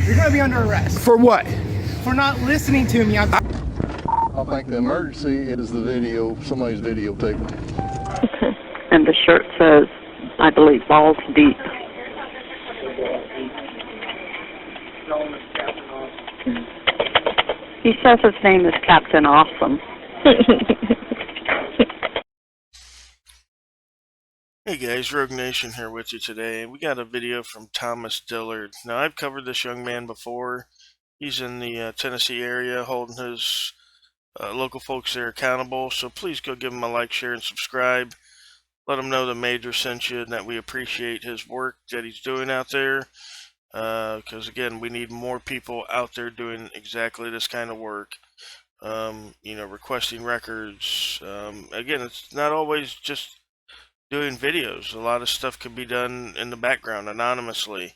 You're gonna be under arrest. For what? For not listening to me. I think the emergency is the video, somebody's videotaping. Okay. And the shirt says, I believe, balls deep. He says his name is Captain Awesome. Hey guys, Rogue Nation here with you today. We got a video from Thomas Dillard. Now, I've covered this young man before. He's in the Tennessee area holding his local folks there accountable. So please go give him a like, share, and subscribe. Let him know the Major sent you and that we appreciate his work that he's doing out there. Because again, we need more people out there doing exactly this kind of work. You know, requesting records. Again, it's not always just doing videos. A lot of stuff can be done in the background anonymously,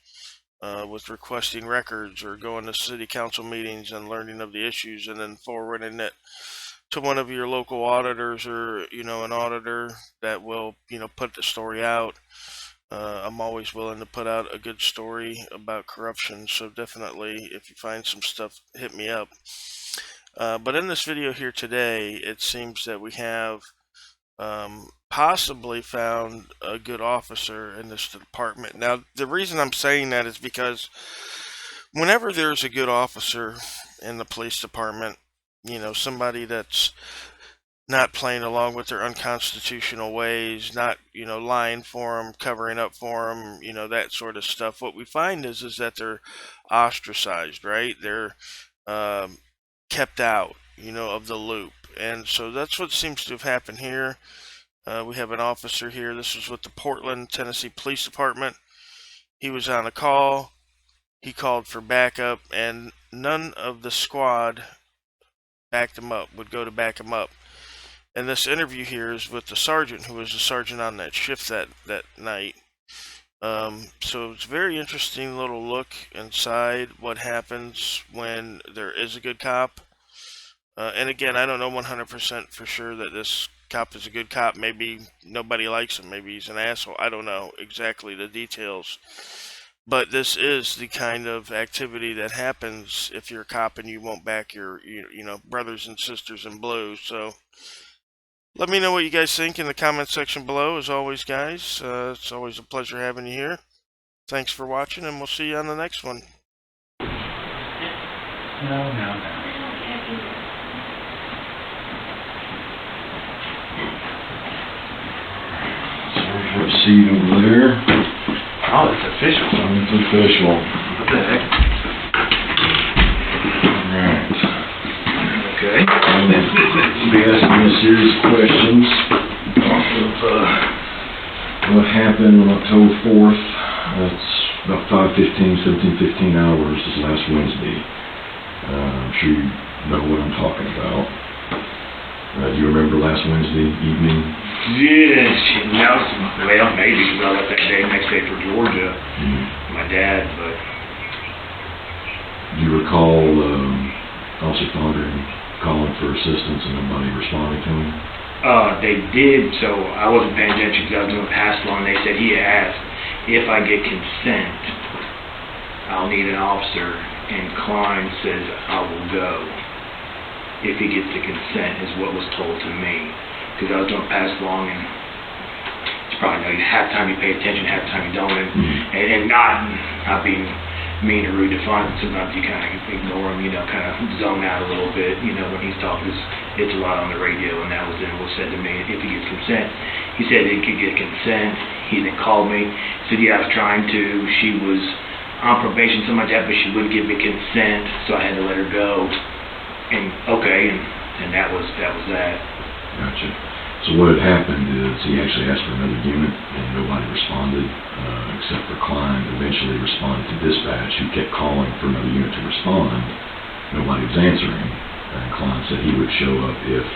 with requesting records or going to city council meetings and learning of the issues and then forwarding it to one of your local auditors or, you know, an auditor that will, you know, put the story out. I'm always willing to put out a good story about corruption, so definitely if you find some stuff, hit me up. But in this video here today, it seems that we have possibly found a good officer in this department. Now, the reason I'm saying that is because whenever there's a good officer in the police department, you know, somebody that's not playing along with their unconstitutional ways, not, you know, lying for them, covering up for them, you know, that sort of stuff. What we find is that they're ostracized, right? They're kept out, you know, of the loop. And so that's what seems to have happened here. We have an officer here. This was with the Portland, Tennessee Police Department. He was on a call. He called for backup, and none of the squad backed him up, would go to back him up. And this interview here is with the sergeant, who was the sergeant on that shift that night. So it's a very interesting little look inside what happens when there is a good cop. And again, I don't know 100% for sure that this cop is a good cop. Maybe nobody likes him. Maybe he's an asshole. I don't know exactly the details. But this is the kind of activity that happens if you're a cop and you won't back your you know, brothers and sisters in blue. So let me know what you guys think in the comment section below. As always, guys, it's always a pleasure having you here. Thanks for watching, and we'll see you on the next one. No. Have a seat over there. Oh, it's official. It's official. What the heck? Alright. Okay. I'm going to be asking you a series of questions off of what happened on October 4th. That's about 17:15 hours this last Wednesday. I'm sure you know what I'm talking about. Do you remember last Wednesday evening? Yes, well, maybe, because I left that day, next day for Georgia, my dad, but... Do you recall Officer Fonder calling for assistance and nobody responding to him? They did, so I wasn't paying attention because I was doing pass along. They said he asked if I get consent, I'll need an officer, and Klein says I will go. If he gets the consent, is what was told to me. Because I was doing pass along, and you probably know, half the time you pay attention, half the time you don't, and not being mean or rude to fun. Sometimes you kind of ignore him, you know, kind of zone out a little bit, you know, when he's talking. It's a lot on the radio, and that was then what was said to me. If he gets consent, he said he could get consent. He then called me, said, yeah, I was trying to. She was on probation, so much that, but she wouldn't give me consent, so I had to let her go. And okay, and that was that. Gotcha. So what had happened is he actually asked for another unit, and nobody responded, except for Klein. Eventually responded to dispatch, who kept calling for another unit to respond. Nobody was answering, and Klein said he would show up if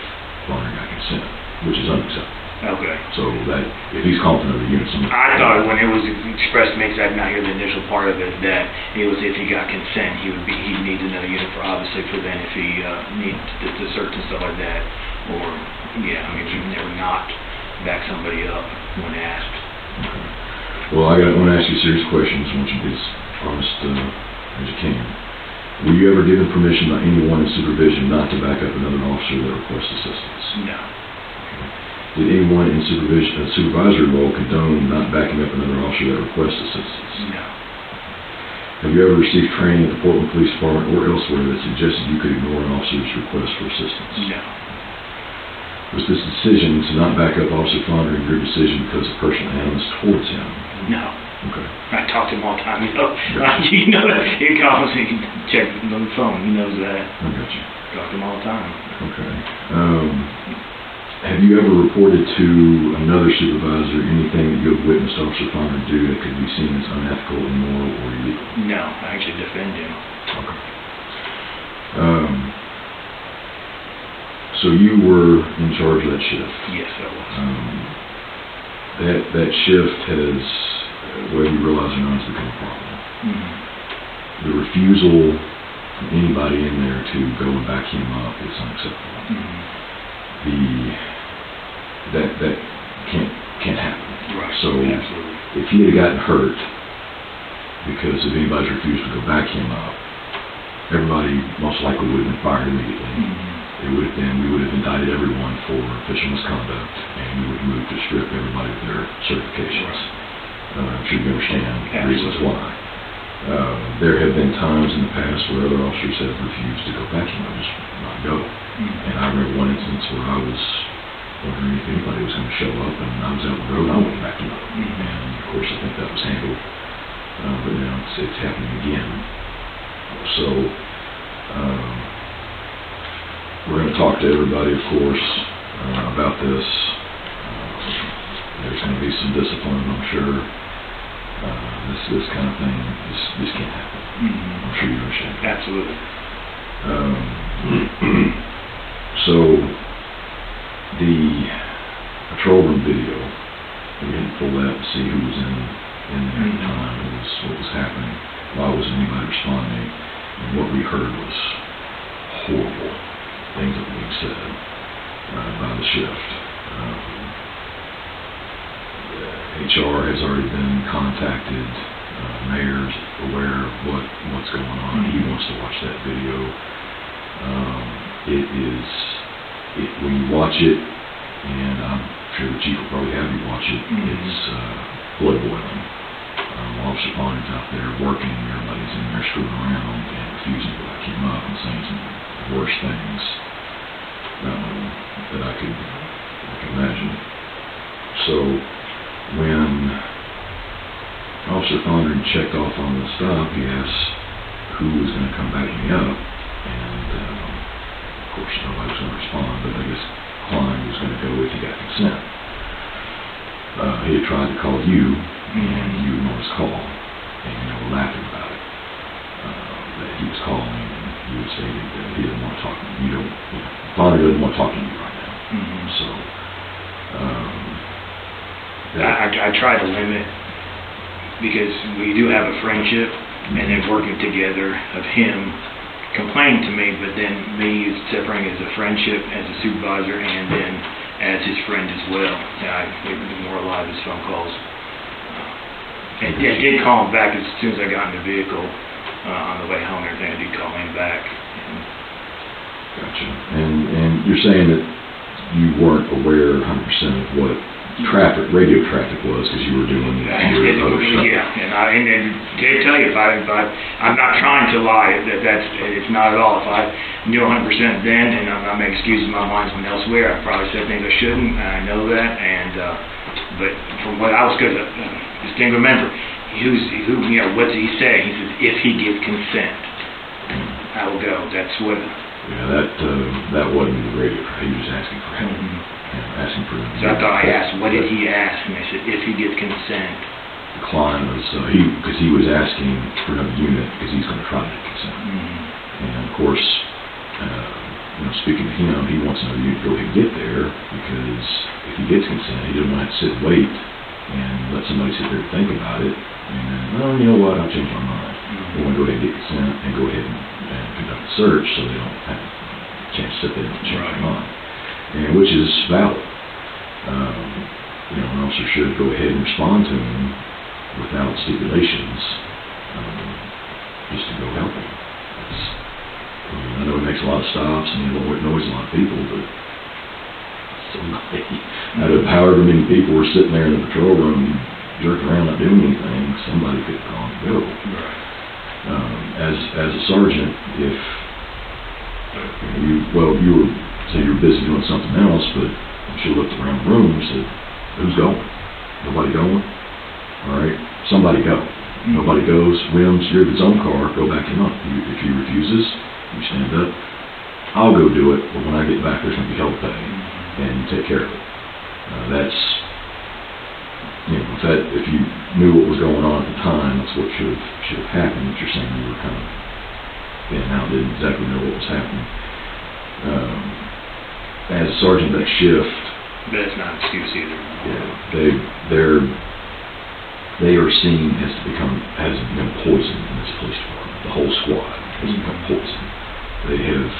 Bonner got consent, which is unacceptable. Okay. So that if he's calling for another unit, I thought when it was expressed to me, because I did not hear the initial part of it, that it was if he got consent, he needs another unit for obviously for then if he needs to search and stuff like that, or yeah, I mean he would never not back somebody up when asked. Okay. Well, I want to ask you serious questions. I want you to be as honest as you can. Were you ever given permission by anyone in supervision not to back up another officer that requests assistance? No. Did anyone in supervisory role condone not backing up another officer that requests assistance? No. Have you ever received training at the Portland Police Department or elsewhere that suggested you could ignore an officer's request for assistance? No. Was this decision to not back up Officer Fondren your decision because of personal animus towards him? No. Okay. I talk to him all the time, you know. You know that. He calls me, he can check on the phone. He knows that. I got you. Talk to him all the time. Okay. Have you ever reported to another supervisor anything that you have witnessed Officer Fondren do that could be seen as unethical, immoral, or illegal? No, I actually defend him. Okay. So you were in charge of that shift. Yes, I was. That shift has, whether you realize or not, has become a problem. Mm-hmm. The refusal from anybody in there to go and back him up is unacceptable. Mm-hmm. That can't happen. Right. So absolutely. if he had gotten hurt because of anybody's refusal to go back him up, everybody most likely would have been fired immediately. Mm-hmm. We would have indicted everyone for official misconduct, and we would move to strip everybody of their certifications. I'm sure you understand the reasons why. There have been times in the past where other officers have refused to go back him up, just not go. Mm-hmm. And I remember one instance where I was wondering if anybody was going to show up, and I was out on the road, and I went back to them. Mm-hmm. And of course I think that was handled, but now it's happening again. So we're going to talk to everybody, of course, about this. There's going to be some discipline, I'm sure. This kind of thing, this can't happen. Mm-hmm. I'm sure you understand. Absolutely. So the patrol room video, we didn't pull that and see who was in there at the time, what was happening, why wasn't anybody responding, and what we heard was horrible things that were being said by the shift. HR has already been contacted. Mayor's aware of what's going on. He wants to watch that video. When you watch it, and I'm sure the chief will probably have you watch it, it's blood boiling. Officer Fondren's out there working, everybody's in there screwing around and refusing to back him up and saying some worse things that I could imagine. So when Officer Fondren checked off on the stop, he asked who was going to come back me up, and of course nobody was going to respond, but I guess Klein was going to go if he got consent. He had tried to call you, and you ignored his call, and were laughing about it, that he was calling, and you had stated that he didn't want to talk to you. Fondren doesn't want to talk to you right now. Mm-hmm. So I try to limit, because we do have a friendship, and then working together of him complaining to me, but then me separating as a friendship, as a supervisor, and then as his friend as well. And I demoralized his phone calls. And I did call him back as soon as I got in the vehicle on the way home and everything. I did call him back. Gotcha. And you're saying that you weren't aware 100% of what radio traffic was, because you were doing your other stuff. Yeah, and to tell you, if I'm not trying to lie, it's not at all. If I knew 100% then, and I'm excusing my mind's been elsewhere, I probably said things I shouldn't, and I know that, but from what I was good at, just didn't remember, what's he saying? He says, if he gives consent, I will go. That's what... Yeah, that wasn't the radio. He was asking for help. Asking for so I thought I asked, what did he ask? And they said, if he gets consent. The client was, because he was asking for another unit, because he's going to try to get consent. And of course, speaking to him, he wants another unit to go ahead and get there, because if he gets consent, he doesn't want to sit and wait and let somebody sit there and think about it. And then, you know what, I'll change my mind. They want to go ahead and get consent and go ahead and conduct a search, so they don't have a chance to sit there and change their mind. And which is valid. An officer should go ahead and respond to him without stipulations. just to go help him. I know he makes a lot of stops and he annoys a lot of people, but somebody, out of however many people were sitting there in the patrol room jerking around not doing anything, somebody could call and go. As a sergeant, if you were busy doing something else, but she looked around the room and said, "Who's going? Nobody going? All right, somebody go." Nobody goes. Rims, you're the zone car. Go back him up. If he refuses, you stand up. I'll go do it, but when I get back, there's going to be hell to pay, and you take care of it. That's, if you knew what was going on at the time, that's what should have happened. But you're saying you were kind of in and out, didn't exactly know what was happening. As sergeant that shift, But it's not an excuse either. Yeah, they are seen as become poison in this police department. The whole squad has become poison. They have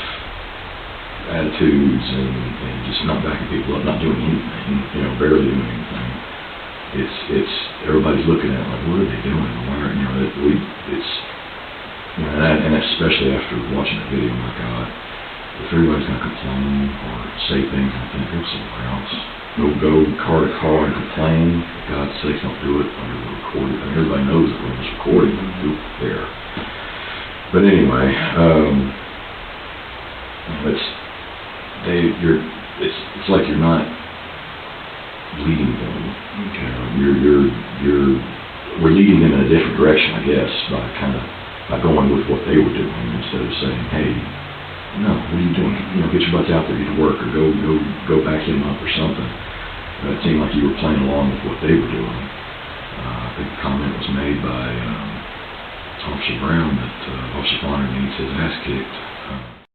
attitudes and just not backing people up, not doing anything, barely doing anything. It's everybody's looking at it like, what are they doing? Why are, and especially after watching that video, my God, if everybody's going to complain or say things, I think go somewhere else. Go car to car and complain. For God's sakes, don't do it under the recording. I mean, everybody knows that we're just recording and do it there. But anyway, it's like you're not leading them. We're leading them in a different direction, I guess, by going with what they were doing instead of saying, "Hey, no, what are you doing? Get your butts out there, get to work, or go back him up or something." It seemed like you were playing along with what they were doing. I think a comment was made by Officer Brown that Officer Bonner needs his ass kicked.